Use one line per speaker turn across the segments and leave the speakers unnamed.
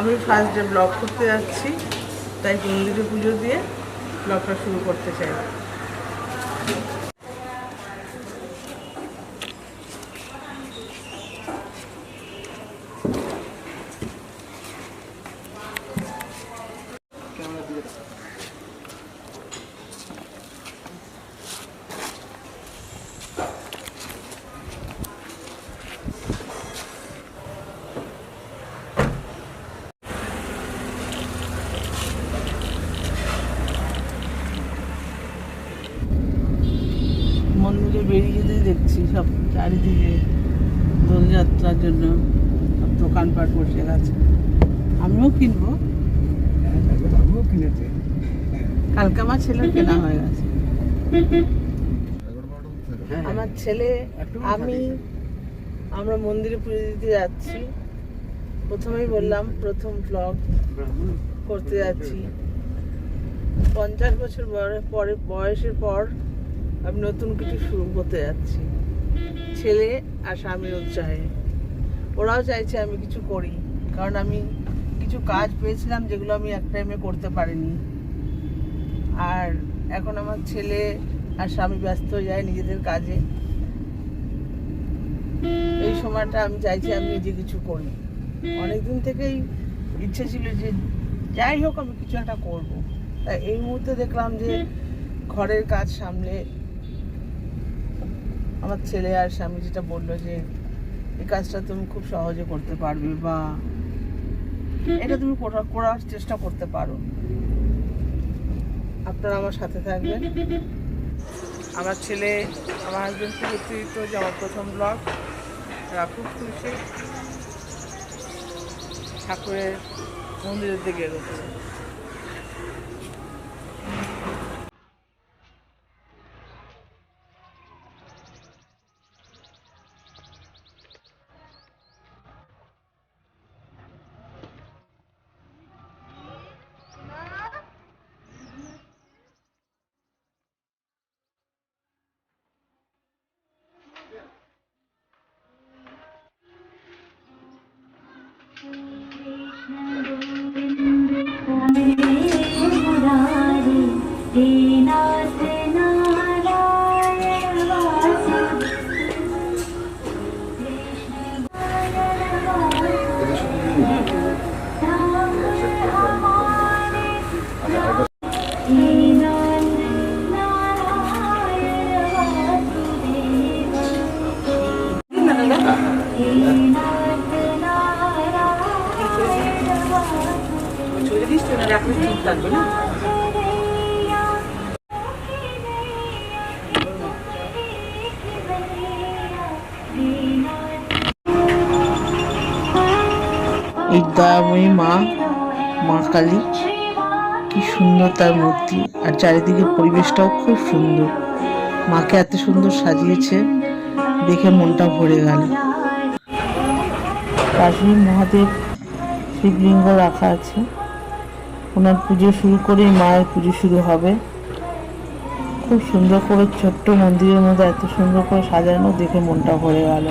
আমি first day blog করতে যাচ্ছি, তাই মন্দিরে পুজো দিয়ে ব্লগটা শুরু করতে চাই। মন্দিরে বেরিয়ে যেতেই দেখছি সব চারিদিকে দোলযাত্রার জন্য সব দোকানপাট বসে গেছে। আমিও কিনবো, কিনেছি, কালকে আমার ছেলের কেনা হয়ে গেছে। আমার ছেলে আমরা মন্দিরে পুজো দিতে যাচ্ছি। প্রথমেই বললাম প্রথম ব্লগ করতে যাচ্ছি। 50 বছর বয়সের পর আমি নতুন কিছু শুরু করতে যাচ্ছি, ছেলে আর স্বামীর উৎসাহে। ওরাও চাইছে আমি কিছু করি, কারণ আমি কিছু কাজ পেয়েছিলাম যেগুলো আমি এক টাইমে করতে পারিনি। আর এখন আমার ছেলে আর স্বামী ব্যস্ত হয়ে যায় নিজেদের কাজে। এই সময়টা আমি চাইছি আমি নিজে কিছু করি। অনেকদিন থেকেই ইচ্ছে ছিল যে যাই হোক আমি কিছু একটা করবো। তাই এই মুহূর্তে দেখলাম যে ঘরের কাজ সামলে আমার ছেলে আর স্বামী যেটা বললো যে এই কাজটা তুমি খুব সহজে করতে পারবে, বা এটা তুমি করার চেষ্টা করতে পারো। আপনারা আমার সাথে থাকবেন। আমার ছেলে আমার হাজবেন্ডকে দেখতে দিত যে আমার প্রথম ব্লগ, ওরা খুব খুশি। ঠাকুরের মন্দিরের দিকে এগোতে থাকবে না। এই দয়াময়ী মা কালী, কি সুন্দর তার মূর্তি, আর চারিদিকে পরিবেশটাও খুব সুন্দর। মাকে এত সুন্দর সাজিয়েছে, দেখে মনটা ভরে গেল। কাশ্মীর মহাদেব শিবলিঙ্গ রাখা আছে, ওনার পুজো শুরু করে মায়ের পুজো শুরু হবে। খুব সুন্দর করে ছোট্ট মন্দিরের মধ্যে এত সুন্দর করে সাজানো, দেখে মনটা ভরে গেল।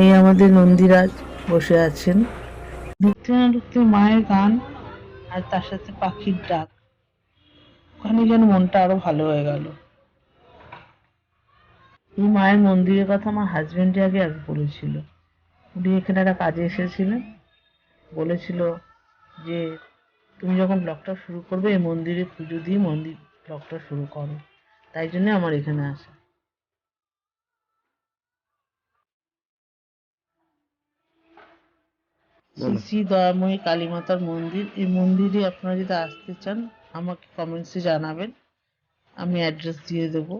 এই আমাদের নন্দীরাজ বসে আছেন। ঢুকতে না ঢুকতে মায়ের গান আর তার সাথে পাখির ডাক, ওখানে যেন মনটা আরো ভালো হয়ে গেল। এই মায়ের মন্দিরের কথা আমার হাজবেন্ডই আগে বলেছিল। উনি এখানে একটা কাজে এসেছিলেন, বলেছিল যে তুমি যখন ব্লগটা শুরু করবে এই মন্দিরে পুজো দিয়ে ব্লগটা শুরু করো। তাই জন্য আমার এখানে আসা। শ্রী শ্রী দয়াময়ী কালী মাতার মন্দির। এই মন্দিরে আপনারা যদি আসতে চান আমাকে কমেন্টসে জানাবেন, আমি অ্যাড্রেস দিয়ে দেবো।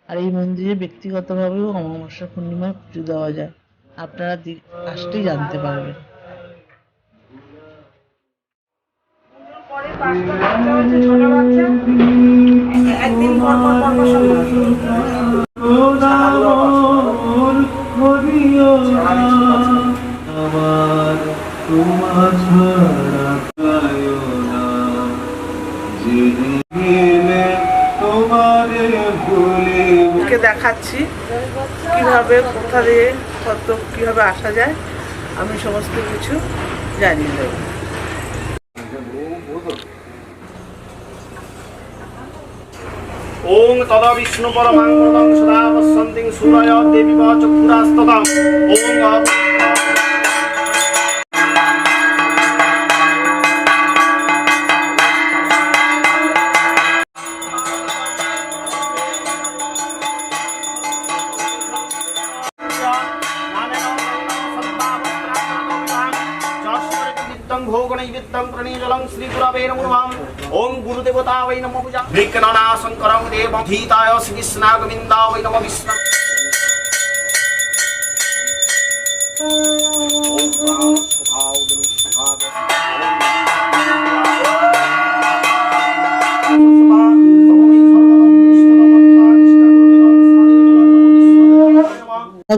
আর এই মন্দিরে ব্যক্তিগতভাবেও অমাবস্যা পূর্ণিমায় পুজো দেওয়া যায়, আপনারা আসলেই জানতে পারবেন। একদিন পর পর দেখাচ্ছি কিভাবে কোথা দিয়ে কত কিভাবে আসা যায়, আমি সমস্ত কিছু জানিয়ে দেবো।
ओम तदा विष्णु परमांगं सदा वसन्ति सूरय देवी चक्षुरास्तदा ओम भोगनैवेद्यं प्रणीजलं श्रीगुरवे नमः। ओम गुरुदेवता वै नमः पूजा विघ्ननाशंकरं देवं धीताय श्रीकृष्णागोविन्दा वै नमः विष्णु।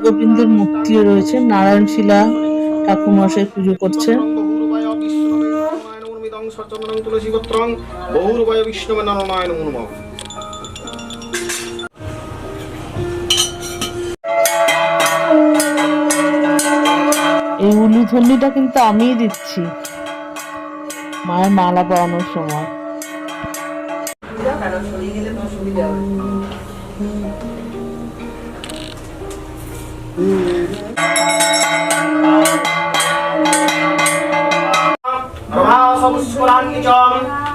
গোবিন্দের মূর্তিও রয়েছে, নারায়ণ শিলা ঠাকুর মশাই পুজো করছে। এই উলুধ্বনিটা কিন্তু আমিই দিচ্ছি মায়ের মালা পরানোর সময়।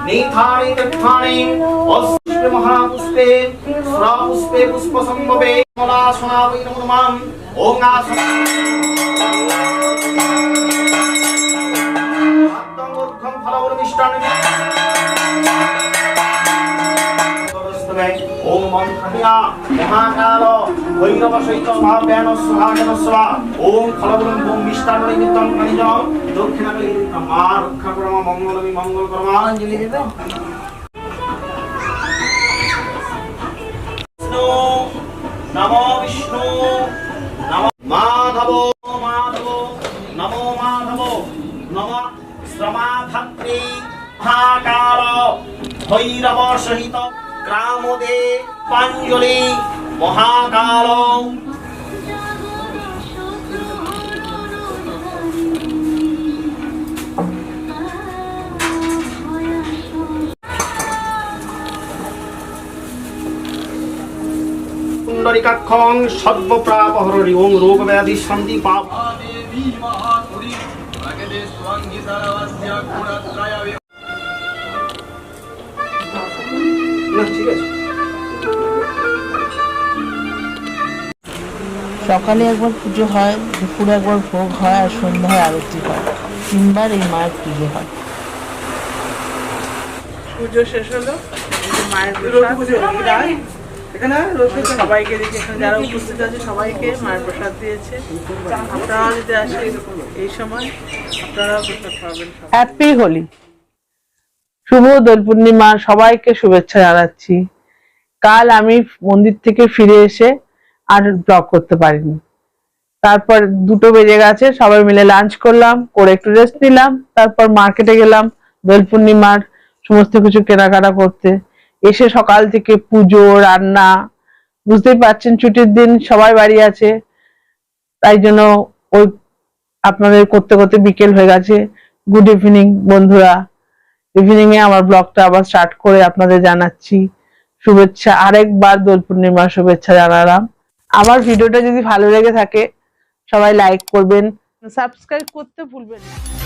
नीथानि तीर्थानि अस्मिन् महापुष्पे पुष्पे पुष्पसम्भवे कमलासना वै नमः। ओम आत्मोर्घं फलवरमिष्टानि ओम मंत्रया महाकाल भैरव सहित महाव्यान सुहागन स्वा ओम फलवरं ओम मिष्टान्न निमित्तं कनिजं दक्षिणाकाली मा रक्षा कर्म मंगलमि मंगल कर्म अंजलि देबे। नमो विष्णु नमो माधव माधव नमो माधव नमः श्रमाधत्रे महाकाल भैरव सहित ग्रामोदे पांजलि महाकाल पुंडरीकाक्षं सर्वप्रापहरि ओम रोग व्याधि शांति पाप देवी महापुरी प्रगदे स्वांगी सर्वस्य गुणत्रय
সকালে একবার পুজো হয়, দুপুরে একবার ভোগ হয়, আর সন্ধ্যায় আরতি হয়। 3 বার এই মায়ের পুজো হয়। পুজো শেষ হলো, মায়ের প্রসাদ এখানে সবাইকে দিয়েছে, এখানে যারা উপস্থিত আছে সবাইকে মায়ের প্রসাদ দিয়েছে। আপনারাও যদি আসেন এই সময় আপনারাও প্রসাদ পাবেন। হ্যাপি হোলি, শুভ দোল পূর্ণিমা, সবাইকে শুভেচ্ছা জানাচ্ছি। কাল আমি মন্দির থেকে ফিরে এসে আর ব্লগ করতে পারিনি, তারপর 2টো বেজে গেছে। সবাই মিলে লাঞ্চ করলাম, করে একটু রেস্ট নিলাম, তারপর মার্কেটে গেলাম দোল পূর্ণিমার সমস্ত কিছু কেনাকাটা করতে। এসে সকাল থেকে পুজো রান্না, বুঝতেই পারছেন ছুটির দিন সবাই বাড়ি আছে, তাই জন্য ওই আপনাদের করতে করতে বিকেল হয়ে গেছে। গুড ইভিনিং বন্ধুরা, ইভিনিং এ আমার ব্লগটা আবার স্টার্ট করে আপনাদের জানাচ্ছি শুভেচ্ছা। আরেকবার দোল পূর্ণিমার শুভেচ্ছা জানালাম। আমার ভিডিওটা যদি ভালো লেগে থাকে সবাই লাইক করবেন, সাবস্ক্রাইব করতে ভুলবেন না।